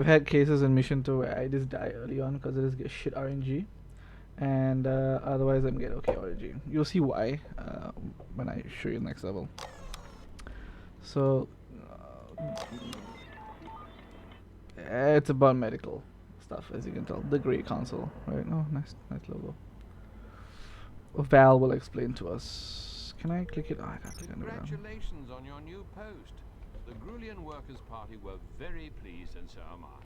I've had cases in Mission 2 where I just die early on because I just get shit RNG, and otherwise I'm get okay RNG. You'll see why when I show you next level. So it's about medical stuff, as you can tell. The Grey Council, right? Oh, nice logo. Val will explain to us. Can I click it? Oh, I can't click it. Congratulations on your new post. The Grulian Workers' Party were very pleased, and so am I.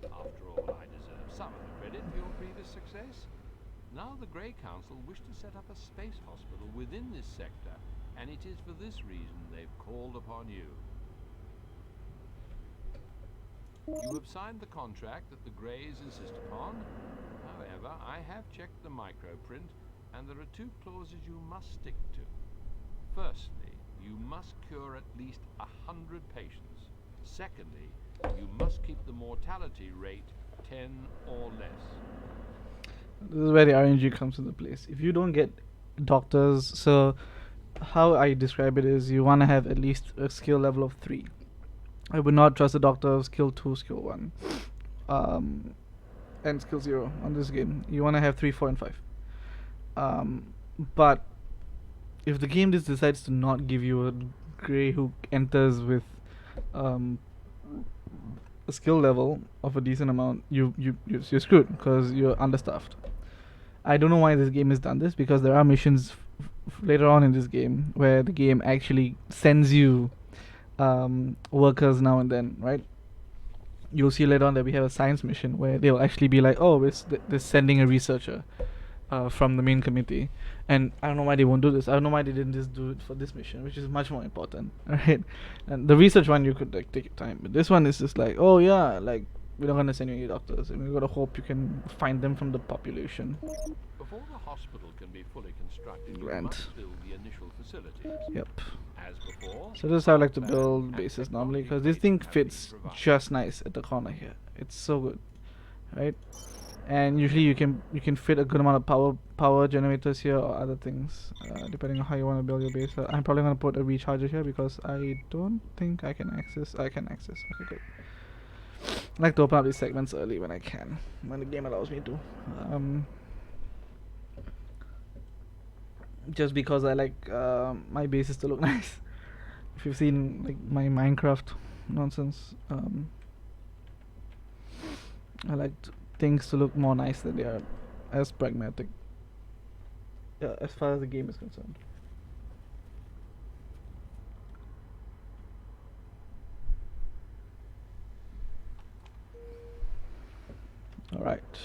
After all, I deserve some of the credit for your previous success. Now the Grey Council wish to set up a space hospital within this sector, and it is for this reason they've called upon you. You have signed the contract that the Greys insist upon. However, I have checked the microprint, and there are 2 clauses you must stick to. Firstly, you must cure at least 100 patients. Secondly, you must keep the mortality rate 10 or less. This is where the RNG comes into place. If you don't get doctors, so how I describe it is you want to have at least a skill level of 3. I would not trust a doctor of skill 2, skill 1, and skill 0 on this game. You want to have 3, 4, and 5. But if the game just decides to not give you a Grey who enters with a skill level of a decent amount, you're screwed because you're understaffed. I don't know why this game has done this, because there are missions later on in this game where the game actually sends you workers now and then, right? You'll see later on that we have a science mission where they'll actually be like, oh, they're sending a researcher from the main committee. And I don't know why they won't do this. I don't know why they didn't just do it for this mission, which is much more important, right? And the research one, you could like take your time, but this one is just like, oh yeah, like we're not gonna send you any doctors, and we gotta hope you can find them from the population. Before the hospital can be fully constructed, you Grant. must build the initial facilities. Yep. As before, So this is how I like to plan build and bases normally, technology because this thing traits have fits been provided. just nice at the corner here. It's so good, right? And usually you can fit a good amount of power generators here or other things, depending on how you want to build your base. I'm probably gonna put a recharger here because I don't think I can access. I can access. Okay, good. I like to open up these segments early when I can, when the game allows me to. Just because I like my bases to look nice. If you've seen like my Minecraft nonsense, I like things to look more nice than they are, as pragmatic. Yeah, as far as the game is concerned. All right.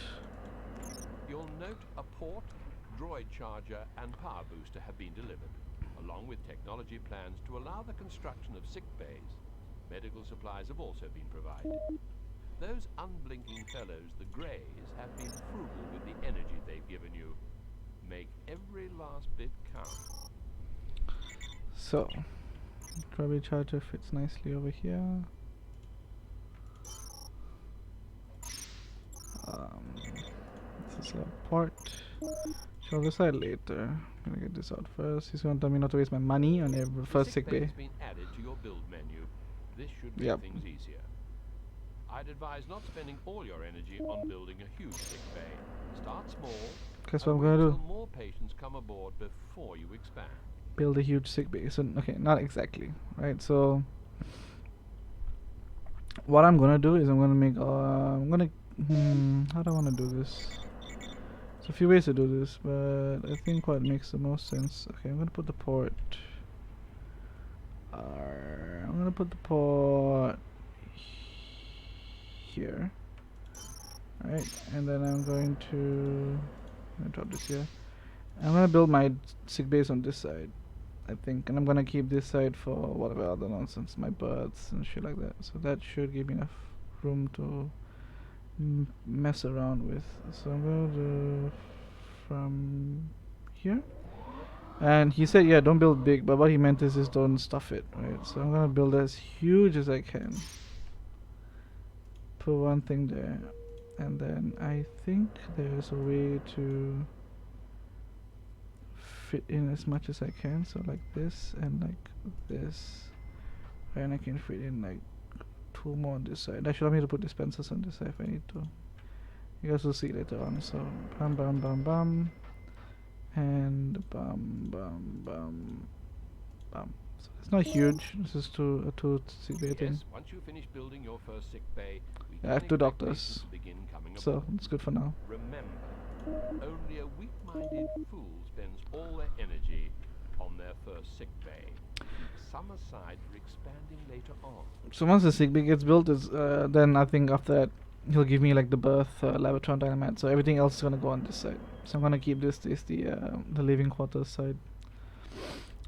You'll note a port, droid charger, and power booster have been delivered, along with technology plans to allow the construction of sick bays. Medical supplies have also been provided. Those unblinking fellows, the Greys, have been frugal with the energy they've given you. Make every last bit count. So, Kirby charger fits nicely over here. This is a port. Show this out later. I'm gonna get this out first. He's gonna tell me not to waste my money on every first sick bay. Has been added to your build menu. This should make things easier. I'd advise not spending all your energy on building a huge sick bay. Start small. Guess what I'm gonna do? More patients come aboard before you expand. Build a huge sick bay. So okay, not exactly, right? So what I'm gonna do is I'm gonna make how do I wanna do this? There's a few ways to do this, but I think what makes the most sense. Okay, I'm gonna put the port. I'm gonna put the port here. Alright, and then I'm going to drop this here. I'm gonna build my sick base on this side, I think, and I'm gonna keep this side for whatever other nonsense, my birds and shit like that. So that should give me enough room to mess around with. So I'm gonna do from here. And he said, yeah, don't build big, but what he meant is just don't stuff it, right? So I'm gonna build as huge as I can. Put one thing there, and then I think there's a way to fit in as much as I can. So like this and like this, and I can fit in like 2 4 more on this side. Actually, allow me to put dispensers on this side if I need to. You guys will see later on. So bam bam bam bam. And bam bam bam bam. So it's not huge. This is two sick bay thing. Yes, once you finish building your first sick bay, we I can have 2 expect patients doctors. to begin coming So aboard. it's good for now. Remember, only a weak-minded fool spends all their energy on their first sick bay. Keep some aside for expanding later on. So once the sick bay gets built, then I think after that he'll give me like the birth Lavatron dynamite. So everything else is gonna go on this side. So I'm gonna keep this the living quarters side.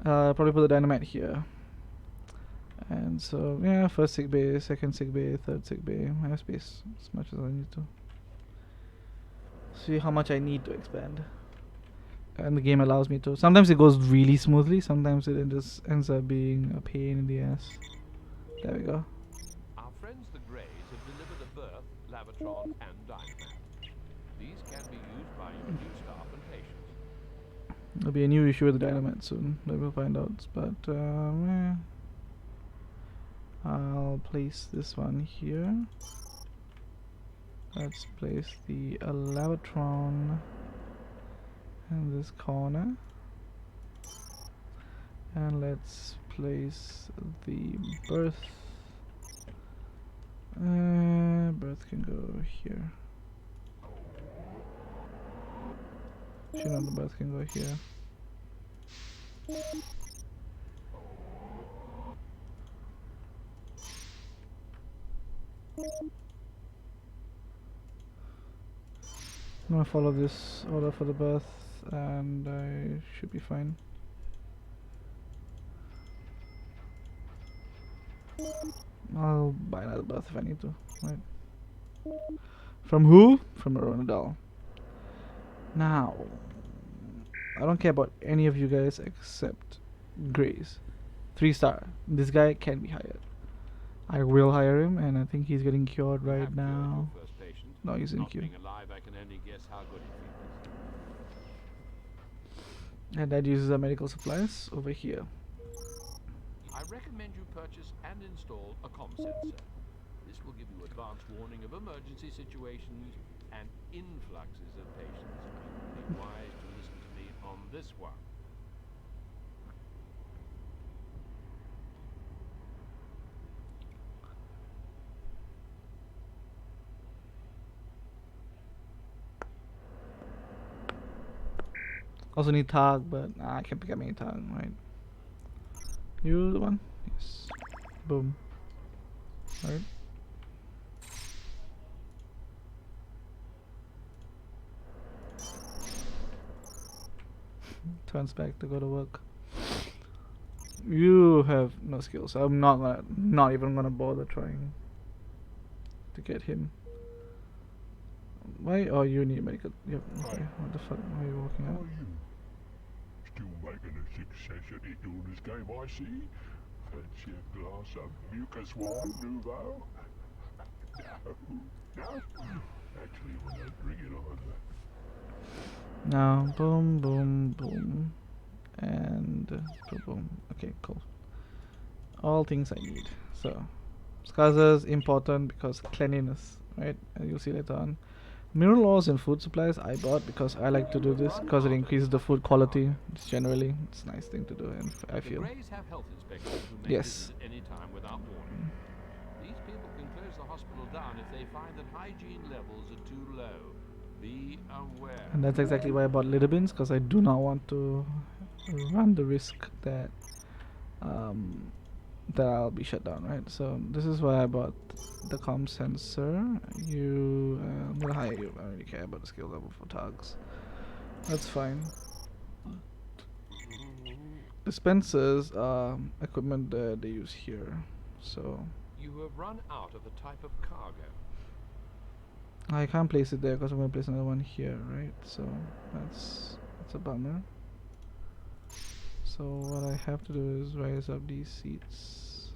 Probably put the dynamite here. And so yeah, first sick bay, second sick bay, third sick bay. I have space as much as I need to. See how much I need to expand. And the game allows me to. Sometimes it goes really smoothly, sometimes it just ends up being a pain in the ass. There we go. Our friends the Greys have delivered a birth, Lavatron, and Dynamap. These can be used by your new staff and patients. There'll be a new issue with the dynamite soon that we'll find out. But I'll place this one here. Let's place the Lavatron in this corner. And let's place the birth. Birth can go here. Actually, no, the birth can go here. I'm gonna follow this order for the birth, and I should be fine. I'll buy another birth if I need to. Right. From who? From Ronadal. Now, I don't care about any of you guys except Grace. 3-star. This guy can be hired. I will hire him, and I think he's getting cured You right have cured now. your first patient. No, he's in Not queue. being alive, I can only guess how good it feels. And that uses our medical supplies over here. I recommend you purchase and install a comm sensor. This will give you advance warning of emergency situations and influxes of patients. Be wise to listen to me on this one. Also need tag, but I can't pick up any tag, right? You the one? Yes. Boom. Right. Turns back to go to work. You have no skills. I'm not even gonna bother trying to get him. Why? Oh, you need medical. Yep. Okay. What the fuck? Why are you walking How out? are you? Still making a success of it during this game, I see. Fancy a glass of mucus wine, Nouveau? No. Actually, we don't drink it either. Now, boom, boom, boom, and boom, boom. Okay, cool. All things I need. So, Skaza is important because cleanliness, right? And you'll see later on. Mineral ores and food supplies I bought because I like to do this because it increases the food quality. Just generally, it's a nice thing to do, and I The feel. Greys have health inspectors who may Yes. visit at any time without warning. These people can close the hospital down if they find that hygiene levels are too low. Be aware. And that's exactly why I bought litter bins, because I do not want to run the risk that that I'll be shut down, right? So this is why I bought the comm sensor. I'm gonna hire you. I don't really care about the skill level for tags. That's fine. Dispensers are equipment that they use here, so You have run out of a type of cargo. I can't place it there because I'm gonna place another one here, right? So that's a bummer. So what I have to do is raise up these seats.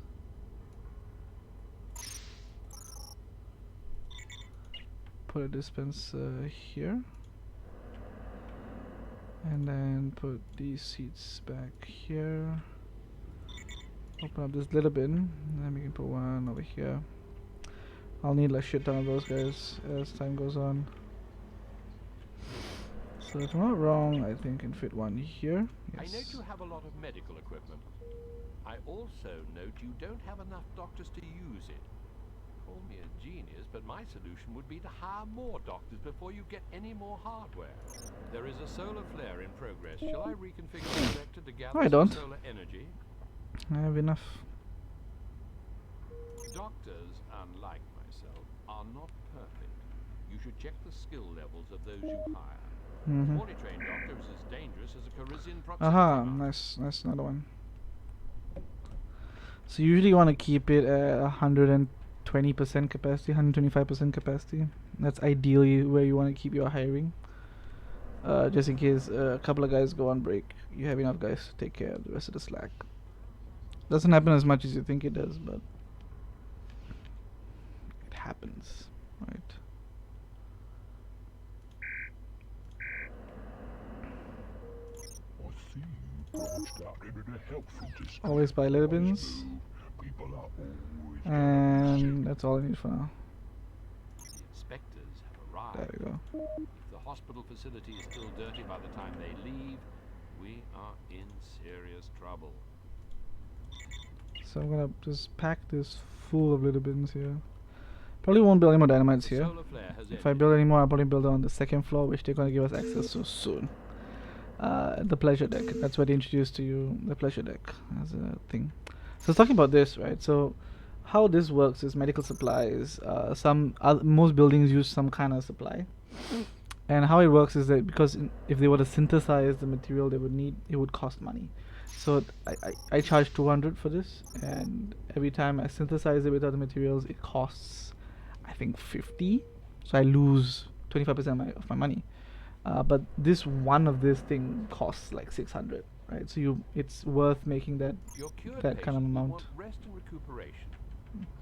Put a dispenser here. And then put these seats back here. Open up this little bin, and then we can put one over here. I'll need like shit ton of those guys as time goes on. So if I'm not wrong, I think I can fit one here. I note Yes. you have a lot of medical equipment. I also note you don't have enough doctors to use it. Call me a genius, but my solution would be to hire more doctors before you get any more hardware. There is a solar flare in progress. Shall I reconfigure the collector to gather I some don't. solar energy? I have enough. Doctors, unlike myself, are not perfect. You should check the skill levels of those you hire. Mm-hmm. Poorly trained doctor is as dangerous as a Parisian proximity Aha, master. nice another one. So usually you want to keep it at 120% capacity, 125% capacity. That's ideally where you want to keep your hiring. Just in case a couple of guys go on break, you have enough guys to take care of the rest of the slack. Doesn't happen as much as you think it does, but it happens, right? I see you branched out into the health industry. Always buy little Nice bins, move. People are always and that's all I need for now. The inspectors have There arrived. we go. If the hospital facility is still dirty by the time they leave, we are in serious trouble. So I'm gonna just pack this full of little bins here. Probably won't build any more dynamites The here. solar flare has If I ended. build any more, I'll probably build it on the second floor, which they're gonna give us access to soon. The pleasure deck. That's what they introduced to you. The pleasure deck as a thing. So talking about this, right? So how this works is medical supplies. Most buildings use some kind of supply, and how it works is that because if they were to synthesize the material they would need, it would cost money. So I charge 200 for this, and every time I synthesize it with other materials, it costs, I think 50. So I lose 25% of my money. But this one of this thing costs like 600, right? So it's worth making that Your cured that kind of patients will amount. want rest and recuperation.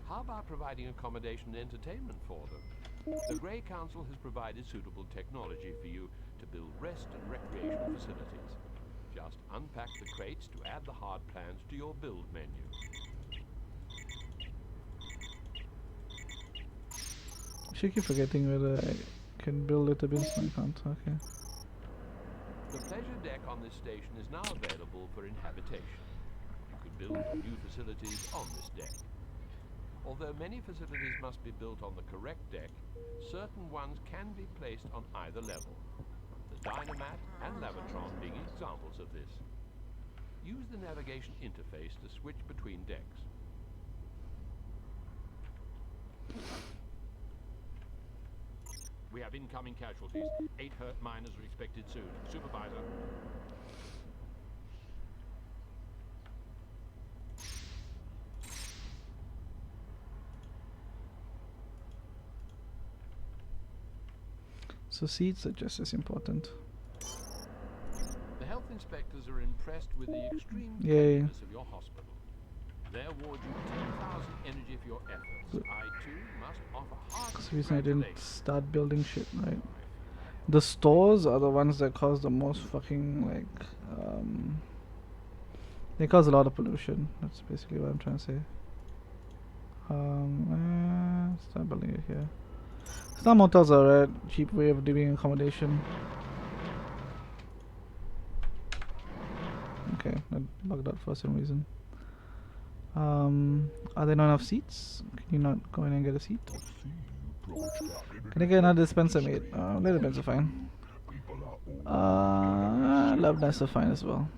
How about providing accommodation and entertainment for them? The Grey Council has provided suitable technology for you to build rest and recreational facilities. Just unpack the crates to add the hard plans to your build menu. I keep forgetting whether I can build little bins. I can't. Okay. The pleasure deck on this station is now available for inhabitation. You could build new facilities on this deck. Although many facilities must be built on the correct deck, certain ones can be placed on either level. The Dynamat and Lavatron being examples of this. Use the navigation interface to switch between decks. We have incoming casualties. 8 hurt miners are expected soon. Supervisor. So seats are just as important. The health inspectors are impressed with the extreme Yay. cleanliness of your hospital. They award you 10,000 energy for your efforts. Good. I too must offer hearty That's the reason I didn't congratulations. start building shit, right? The stores are the ones that cause the most fucking they cause a lot of pollution. That's basically what I'm trying to say. Start building it here. Some hotels are a cheap way of doing accommodation. Okay, that bugged out for some reason. Are there not enough seats? Can you not go in and get a seat? I see you branched out into Can I the get another health dispenser made? industry. Little bins are fine. People are always Love nice are fine as well.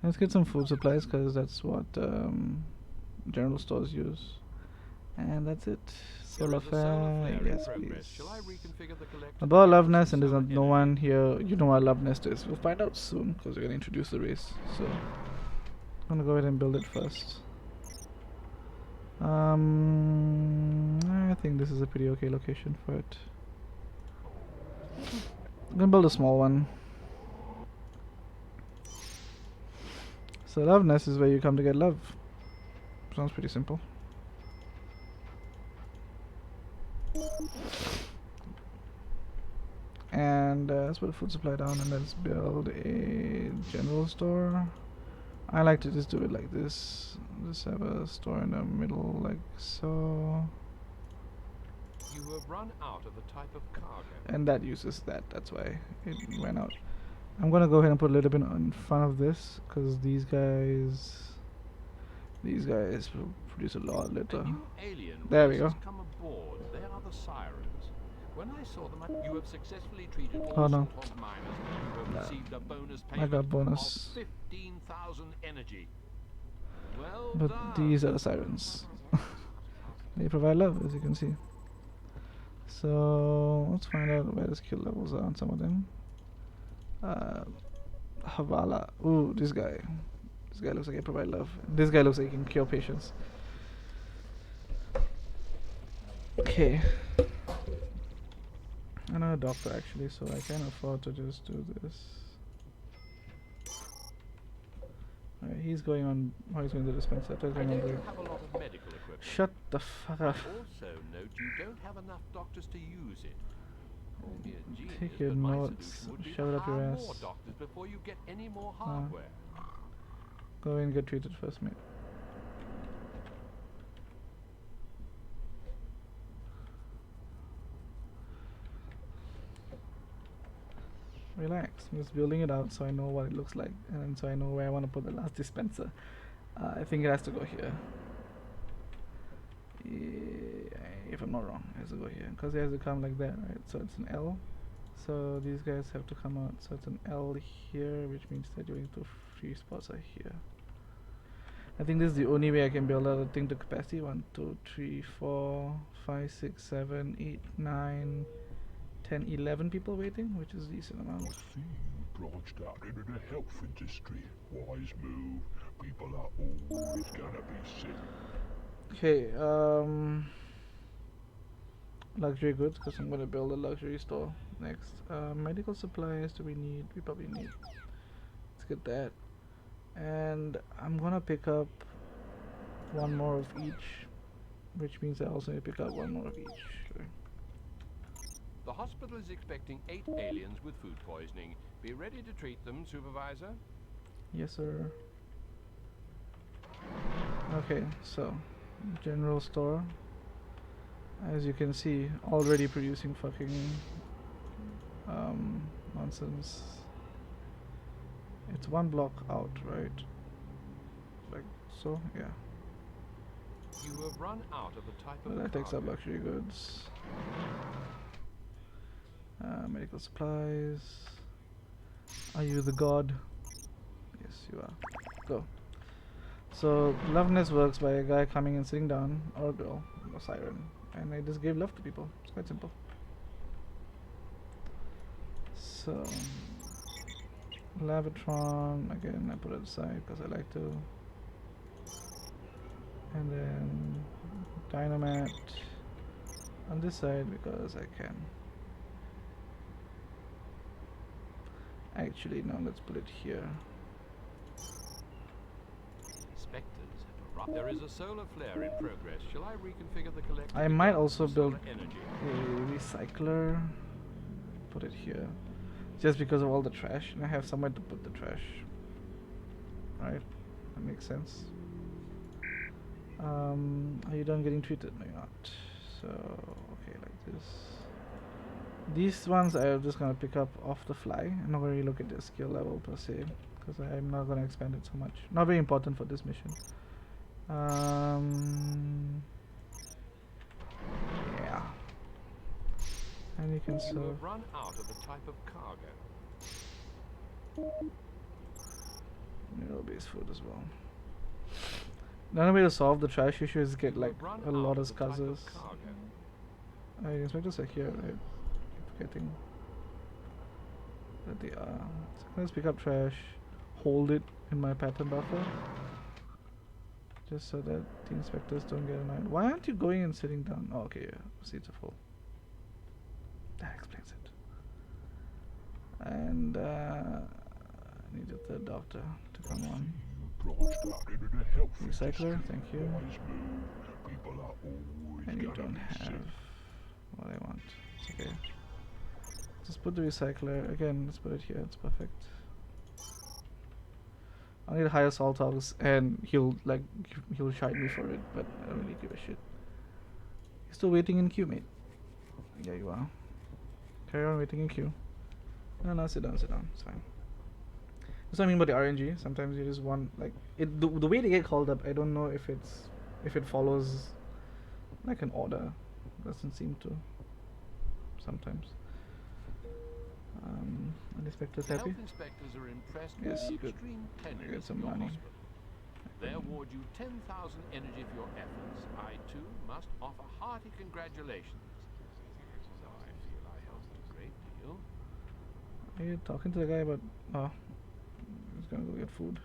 Let's get some food supplies because that's what general stores use. And that's it. There Solar is a solar flare in yes progress. please. Shall I reconfigure the collector? About to Love gather Nest, some and there's solar no energy? one here. You know what Love Nest is. We'll find out soon because we're gonna introduce the race. So I'm gonna go ahead and build it first. I think this is a pretty okay location for it. I'm gonna build a small one. So Love Nest is where you come to get love. Sounds pretty simple. And let's put a food supply down and let's build a general store. I like to just do it like this. Just have a store in the middle like so. You have run out of the type of cargo. And that uses that. That's why it went out. I'm gonna go ahead and put a little bit in front of this because these guys produce a lot A later. new alien There race we go. has come aboard. They are the Sirens. When I saw them, you have successfully treated all Oh no. Salthog miners. You have received a bonus I payment got bonus. of 15,000 energy. Well But done. these are the sirens. They provide love, as you can see. So let's find out where the skill levels are on some of them. Havala. Ooh, this guy. This guy looks like he provide love. This guy looks like he can cure patients. Okay. I'm not a doctor actually, so I can afford to just do this. Alright, he's going on. Oh, he's going to the dispenser. I Going know on you break. have a lot of medical equipment. Shut the fuck I up. also note you don't have enough doctors to use it. Call me a genius, Take your but my notes. solution would be Shove it to up your hire ass. more doctors before you get any more hardware. Go and get treated first, mate. Relax. I'm just building it out so I know what it looks like, and then so I know where I want to put the last dispenser. I think it has to go here. Yeah, if I'm not wrong, it has to go here because it has to come like that, right? So it's an L. So these guys have to come out. So it's an L here, which means that your two free spots are here. I think this is the only way I can build out a thing to capacity. 1, 2, 3, 4, 5, 6, 7, 8, 9, 10, 11 people waiting, which is a decent amount. I see you branched out into the health industry. Wise move. People are always gonna be sick. Okay, luxury goods, because I'm gonna build a luxury store next. Medical supplies, we probably need. Let's get that. And I'm gonna pick up one more of each, which means I also need to pick up one more of each. Sure. The hospital is expecting 8 aliens with food poisoning. Be ready to treat them, Supervisor. Yes, sir. Okay, so general store. As you can see, already producing fucking nonsense. It's one block out, right? Like so, yeah. You have run out of the type So of that takes up cargo. luxury goods. Medical supplies. Are you the god? Yes, you are. Go. So loveness works by a guy coming and sitting down, or a girl, or siren, and they just give love to people. It's quite simple. So Lavatron, again I put it aside because I like to. And then Dynamat on this side because I can. Actually, no, let's put it here. Spectres have arrived. There is a solar flare in progress. Shall I reconfigure the collector? I to might gather also the build solar energy? a recycler. Put it here. Just because of all the trash. And I have somewhere to put the trash. Right? That makes sense. Are you done getting treated? No, you're not. So, okay, like this. These ones I'm just gonna pick up off the fly. I'm not gonna really look at their skill level per se, because I'm not gonna expand it so much. Not very important for this mission. Yeah. And you can You serve. have run out of the type of cargo. Mineral-based food as well. The only way to solve the trash issue is get You like have run a lot out of the type scuzers. cargo. Inspectors are here, right? Keep forgetting that they are. So let's pick up trash, hold it in my pattern buffer, just so that the inspectors don't get annoyed. Why aren't you going and sitting down? Oh, okay, yeah, seats are full. That explains it. And I need a third doctor to come on. You branched out into the health Recycler, industry. thank you. Wise move. People are always And you gonna don't be have sick. what I want. It's okay. Just put the recycler again. Let's put it here. It's perfect. I need to hire Salthogs, and he'll shite me for it, but I don't really give a shit. He's still waiting in queue, mate. Yeah, you are. Carry on waiting in queue. No, sit down, it's fine. That's what I mean about the RNG. Sometimes you just want like it. The way they get called up, I don't know if it follows like an order. Doesn't seem to. Sometimes. Are the inspectors The happy? health inspectors are impressed Yes, with the good. extreme I cleanliness get some of your money. hospital. They award you 10,000 energy for your efforts. I too must offer hearty congratulations. So I feel I helped a great deal. Are you talking to the guy about? Oh, he's gonna go get food.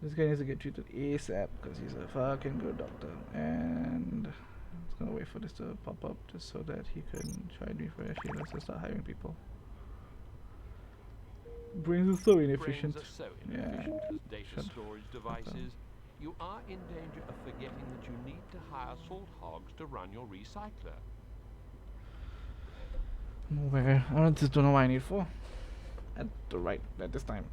This guy needs to get treated ASAP because he's a fucking good doctor, and it's gonna wait for this to pop up just so that he can try and refresh it and start hiring people. Brains are so inefficient. Brains are so inefficient as data Shut storage up. devices. You are in danger of forgetting that you need to hire salt hogs to run your recycler. Where? I just don't know why I need 4. At this time.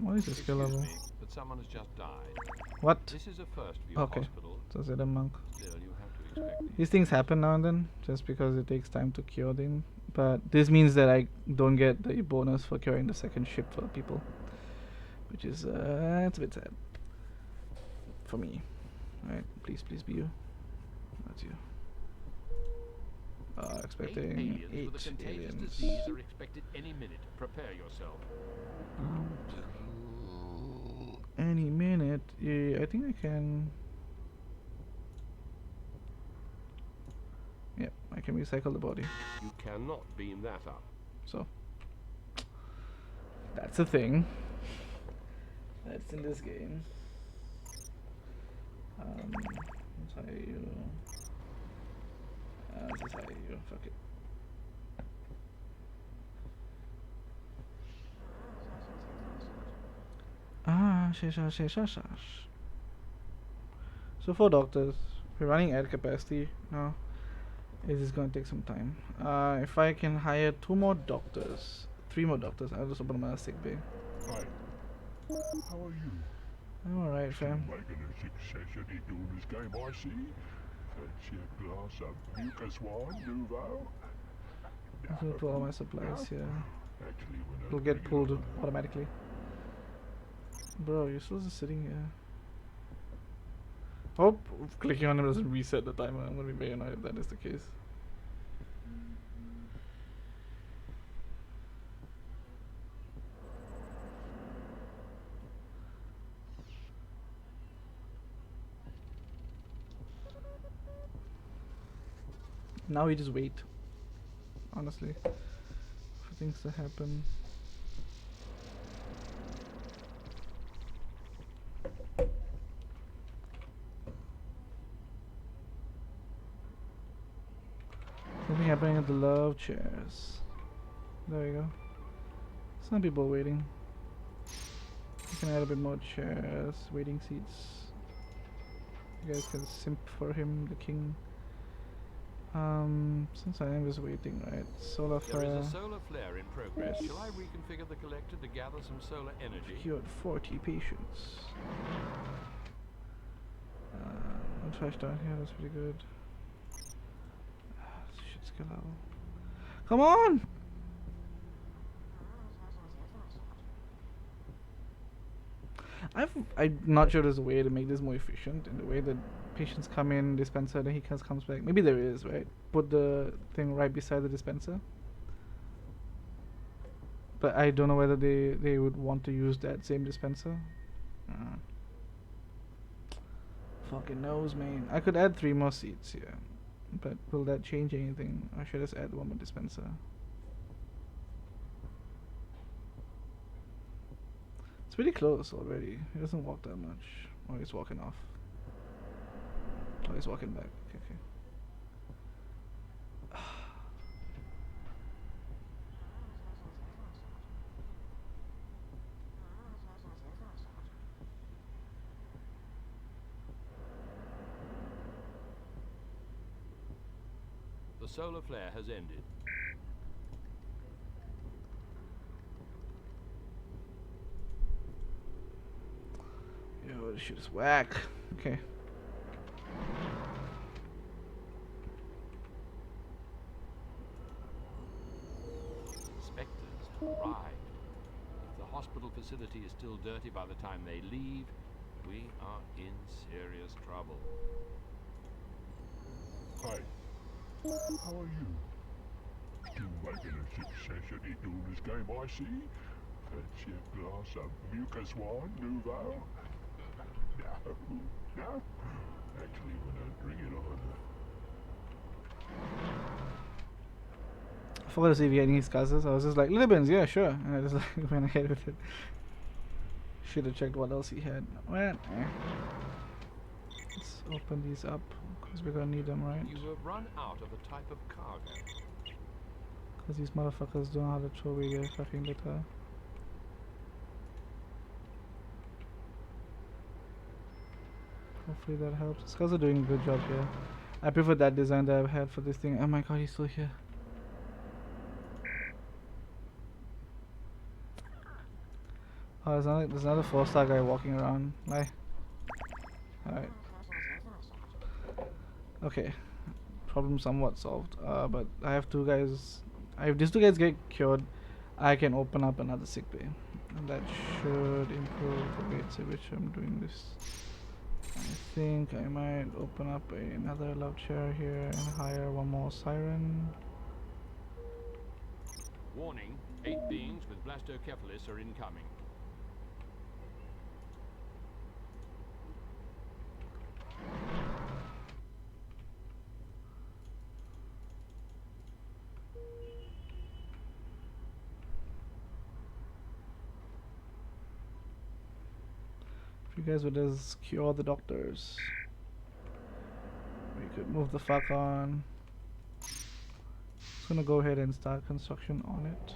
What is the skill level? Me, but someone has just died. What? This is a first for your Okay. hospital. So is it a monk? Still, you have to expect These things happen now and then, just because it takes time to cure them. But this means that I don't get the bonus for curing the second ship for people, which is it's a bit sad for me. Alright, please be you. That's you. Expecting 8 with a contagious aliens. disease are expected any minute. Prepare yourself. Any minute. Yeah, I think I can. Yep, I can recycle the body. You cannot beam that up. So that's a thing. That's in this game. Let's hire you. Let's just hire you. Fuck it. Shash. So 4 doctors. We're running at capacity now. It is going to take some time. If I can hire 2 more doctors, 3 more doctors, I'll just open my sick bay. Hi. How are you? I'm alright, fam. Making a success of it doing this game, I see. Fancy a glass of mucus wine, Nouveau? I'm gonna pull all my supplies here. Actually, when It'll get pulled automatically. Bro, you're still just sitting here. Hope clicking on him doesn't reset the timer. I'm gonna be very annoyed if that is the case. Now we just wait. Honestly, for things to happen. Something happening at the love chairs. There you go. Some people waiting. You can add a bit more chairs, waiting seats. You guys can simp for him, the king. Since I am just waiting, right? Solar There flare. is a solar flare in progress. Shall I reconfigure the collector to gather some solar energy? Cured 40 patients. No trash down here, that's pretty good. Shit, skill level. Come on! I'm not sure there's a way to make this more efficient in the way that patients come in, dispenser, then he comes back. Maybe there is, right? Put the thing right beside the dispenser. But I don't know whether they would want to use that same dispenser. Fucking knows, man. I could add 3 more seats here. But will that change anything? Or should I just add 1 more dispenser? It's pretty close already. He doesn't walk that much. Oh, he's walking off. Oh, he's walking back. Okay. The solar flare has ended. Yo, this shit is whack. Okay. Inspectors have arrived. If the hospital facility is still dirty by the time they leave, we are in serious trouble. Hey, how are you? Still making a success of the illness game, I see. Fancy a glass of mucus wine, Nouveau? No, no. Actually, we don't drink it either. I forgot to see if he had any scars. I was just like, little bins, yeah, sure. And I just like went ahead with it. Should have checked what else he had. Well, let's open these up because we're gonna need them, right? You have run out of a type of cargo. Because these motherfuckers don't know how to throw away their fucking litter. Hopefully that helps. These guys are doing a good job here. I prefer that design that I've had for this thing. Oh my god, he's still here. Oh, there's another 4-star guy walking around. Like, alright. Okay. Problem somewhat solved. But I have 2 guys. If these 2 guys get cured, I can open up another sick bay. And that should improve the rates at which I'm doing this. I think I might open up another love chair here and hire 1 more siren. Warning, 8 beings with blastocephalus are incoming. If you guys would just cure the doctors, we could move the fuck on. Just gonna go ahead and start construction on it.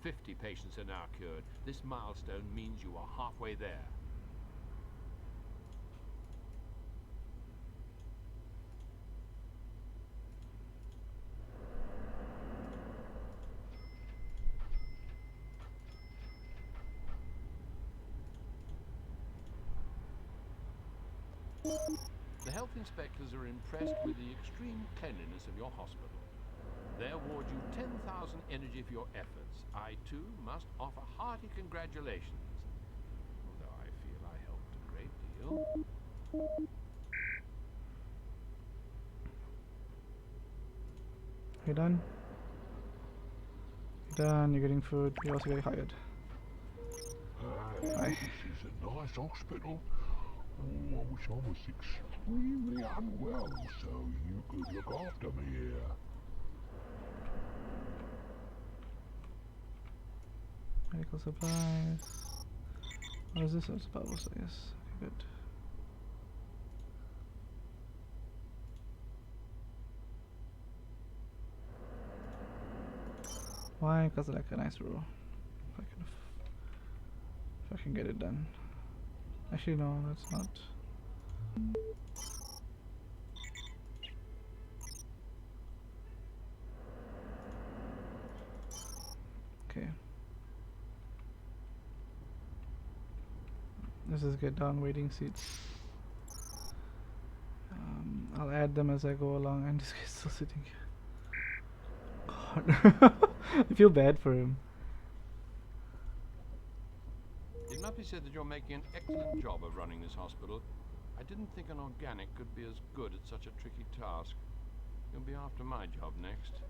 50 patients are now cured. This milestone means you are halfway there. The health inspectors are impressed with the extreme cleanliness of your hospital. They award you 10,000 energy for your efforts. I, too, must offer hearty congratulations. Although I feel I helped a great deal. You done? You done, you're getting food, you're also getting hired. This is a nice hospital. Oh, I wish I was extremely unwell so you could look after me here. Medical supplies. What is this? It's bubbles, I guess. Okay, good. Why? Because I like a nice row. If I can get it done. Actually, no, that's not. Okay. Let's just get down waiting seats. I'll add them as I go along, and this guy's still sitting here. God. I feel bad for him. It must be said that you're making an excellent job of running this hospital. I didn't think an organic could be as good at such a tricky task. You'll be after my job next.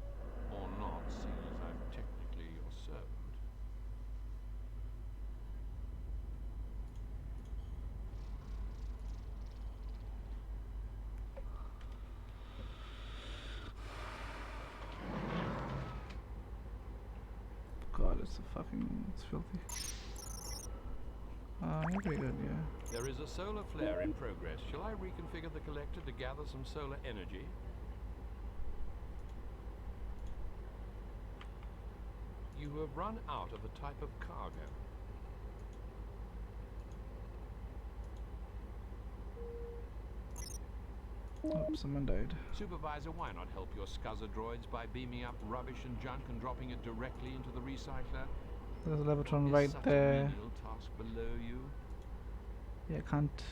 Or not, seeing as I'm technically your servant. God, it's filthy. You're pretty good, yeah. There is a solar flare in progress. Shall I reconfigure the collector to gather some solar energy? You have run out of a type of cargo. Oh, someone died. Supervisor, why not help your scuzzer droids by beaming up rubbish and junk and dropping it directly into the recycler? There's a Or Levatron is right such a there. menial task below you? Yeah, I can't.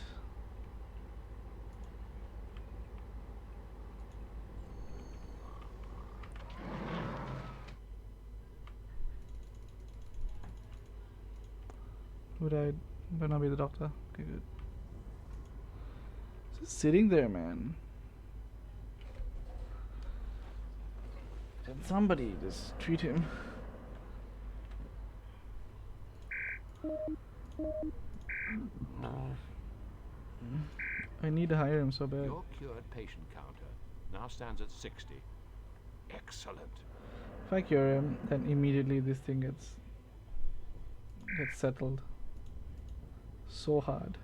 Who died? Better not be the doctor. Okay, good. Just sitting there, man. Can somebody just treat him? I need to hire him so bad. Your cured patient counter now stands at 60. Excellent. If I cure him, then immediately this thing gets settled. So hard.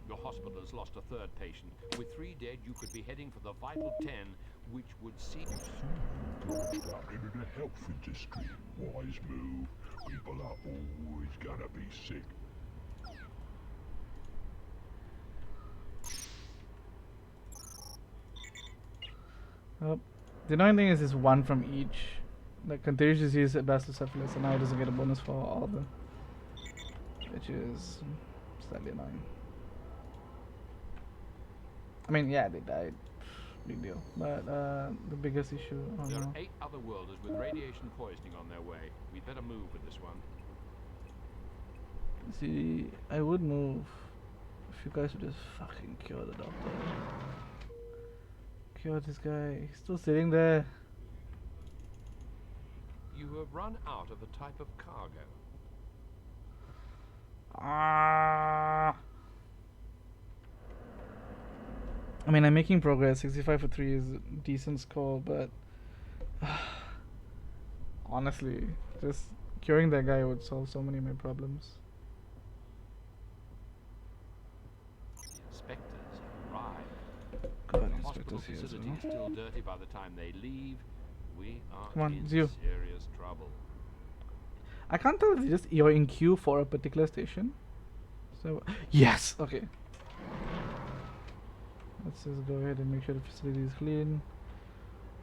Your hospital has lost a third patient. With 3 dead, you could be heading for the vital 10, which would see... Launched out into the health industry. Wise move. People are always gonna be sick. Oh, the annoying thing is it's one from each. Like contagious disease, bacillus, and now it doesn't get a bonus for all of them, which is slightly annoying. I mean, yeah, they died. Big deal. But the biggest issue. Oh There no. are 8 other worlders with radiation poisoning on their way. We'd better move with this one. See, I would move if you guys would just fucking cure the doctor. Cure this guy. He's still sitting there. You have run out of a type of cargo. Ah. I mean, I'm making progress. 65 for 3 is a decent score, but honestly, just curing that guy would solve so many of my problems. Inspectors have arrived. God, The inspectors hospital here as facility well. is still dirty by the time they leave. We are Come on, in it's you. serious trouble. I can't tell if you're in queue for a particular station. So yes, okay. Let's just go ahead and make sure the facility is clean.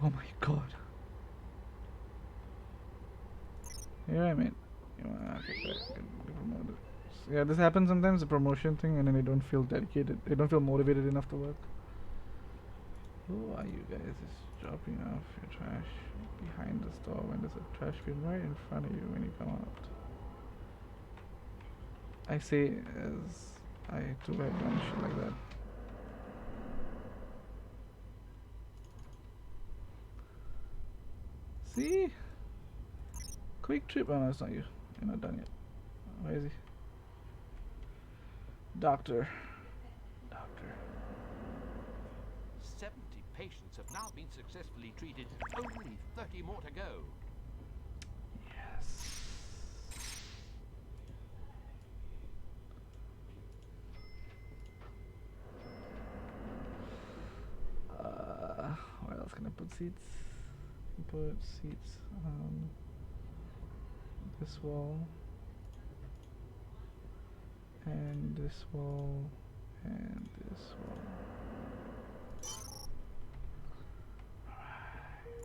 Oh my god. Yeah, I mean, okay, get promoted. So, yeah, this happens sometimes, the promotion thing, and then they don't feel dedicated. They don't feel motivated enough to work. Who are you guys? Just dropping off your trash behind the store when there's a trash bin right in front of you when you come out. I say as I too have done shit like that. See? Quick trip. Oh no, it's not you. You're not done yet. Where is he? Doctor. Doctor. 70 patients have now been successfully treated. Only 30 more to go. Yes. Where else can I put seats? Put seats on this wall, and this wall, and this wall.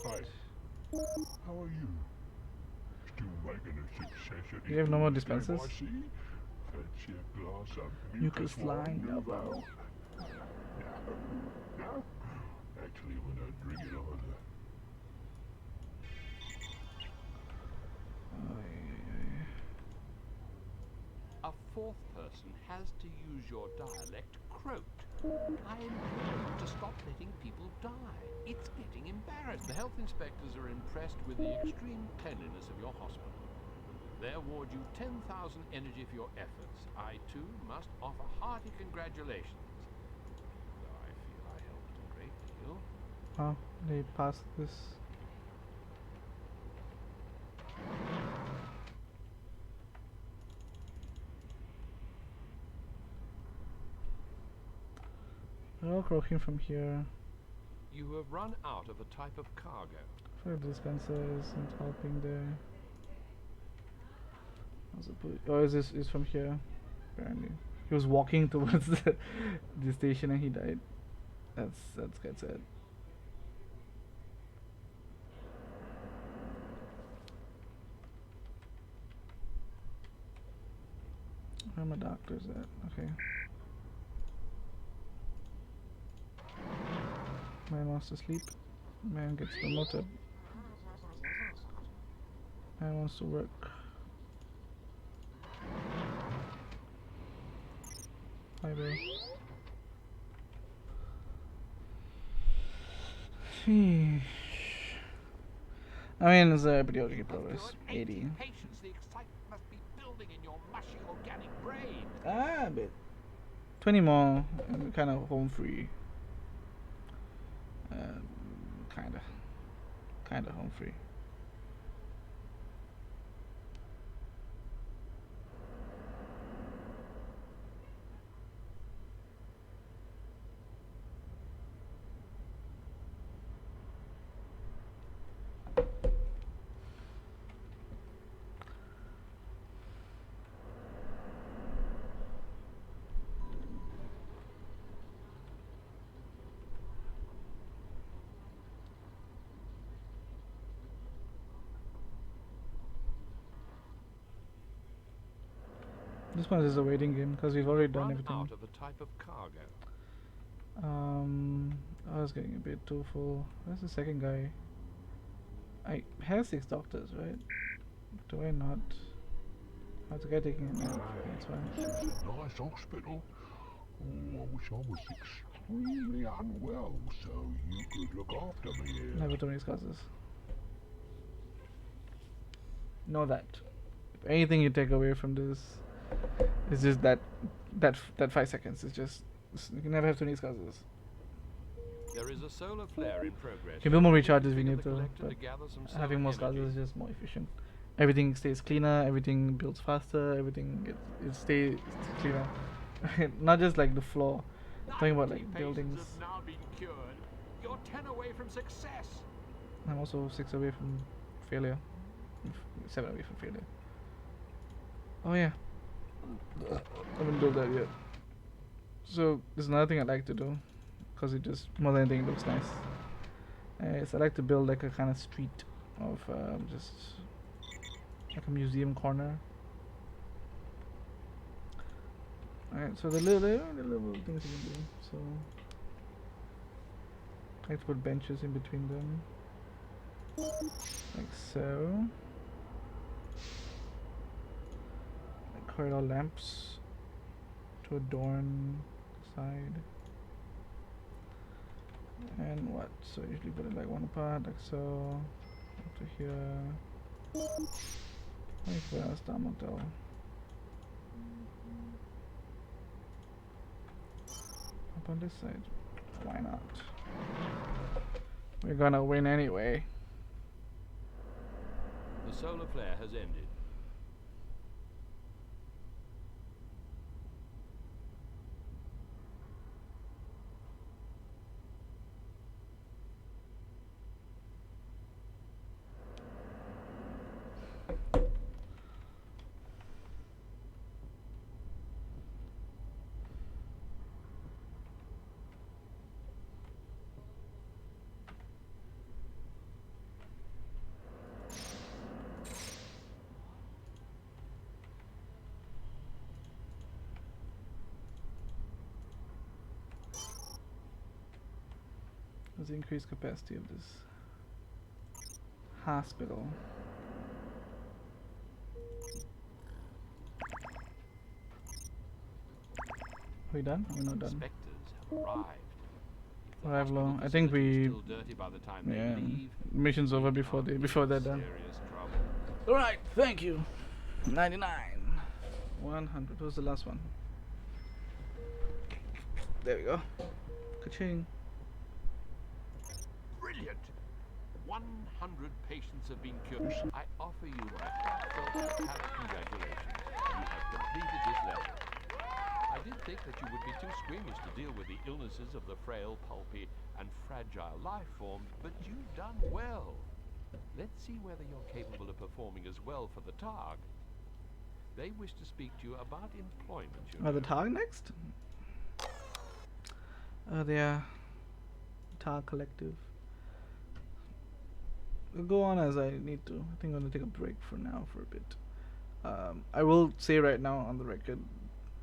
Hi. How are you? Still making a success of You have no more this game, dispensers? I see. Fancy a glass of Mucus wine, line, Nouveau? Nouveau. No. Actually, we don't drink it either. A fourth person has to use your dialect croaked. I implore you to stop letting people die. It's getting embarrassing. The health inspectors are impressed with the extreme cleanliness of your hospital. They award you 10,000 energy for your efforts. I, too, must offer hearty congratulations. Though I feel I helped a great deal. Oh, they passed this. They're all croaking from here. You have run out of a type of cargo. For dispensers and helping there. Oh, is this is from here? Apparently. He was walking towards the station and he died. That's quite sad. Where my doctor's at? Okay. Man wants to sleep. Man gets promoted. Man wants to work. Highway. I mean, it's a pretty okay progress. 80. Patience, the excitement must be building in your mushy organic brain. Ah, a bit. 20 more, and kind of home free. Kinda home free. This one is a waiting game because we've already done Run everything. out of a type of cargo. I was getting a bit too full. Where's the second guy? I have 6 doctors, right? Do I not? How's the guy taking a nap? That's fine. This is a nice hospital. Oh, I wish I was extremely unwell so you could look after me here. Never too many causes. Know that. If anything you take away from this, it's just that 5 seconds. It's just you can never have too many causes. There is a solar flare in progress. You can build more Using recharges if you the need to, collector but gather some having more solar causes is energy. just more efficient. Everything stays cleaner. Everything builds faster. Everything it stays cleaner. Not just like the floor. Talking about 90 like buildings. patients have now been cured. You're 10 away from success. I'm also 6 away from failure. 7 away from failure. Oh yeah. I haven't built that yet. So there's another thing I like to do, cause it just more than anything it looks nice. Is I like to build like a kind of street of just like a museum corner. Alright, so the little things you can do. So I like to put benches in between them, like so. Like corridor lamps to adorn the side. And what? So usually put it like one apart, like so. Up to here. Like where else Star Motel? Up on this side. Why not? We're gonna win anyway. The solar flare has ended. Let's increase capacity of this hospital. Are we done? Are we not done? Inspectors have arrived. If the Arrive low. hospital I think facility is we. still dirty by the time Yeah. they leave, Mission's over we before are they in before they're done. serious trouble. Alright, thank you. 99. 100. What was the last one? There we go. Ka-ching. Brilliant! 100 patients have been cured. I offer you my heartfelt congratulations. You have completed this level. I did think that you would be too squeamish to deal with the illnesses of the frail, pulpy, and fragile life forms, but you've done well. Let's see whether you're capable of performing as well for the Targ. They wish to speak to you about employment, you Are the know. Tar next? They are Tar Collective. We'll go on as I need to. I think I'm gonna take a break for now for a bit. I will say right now on the record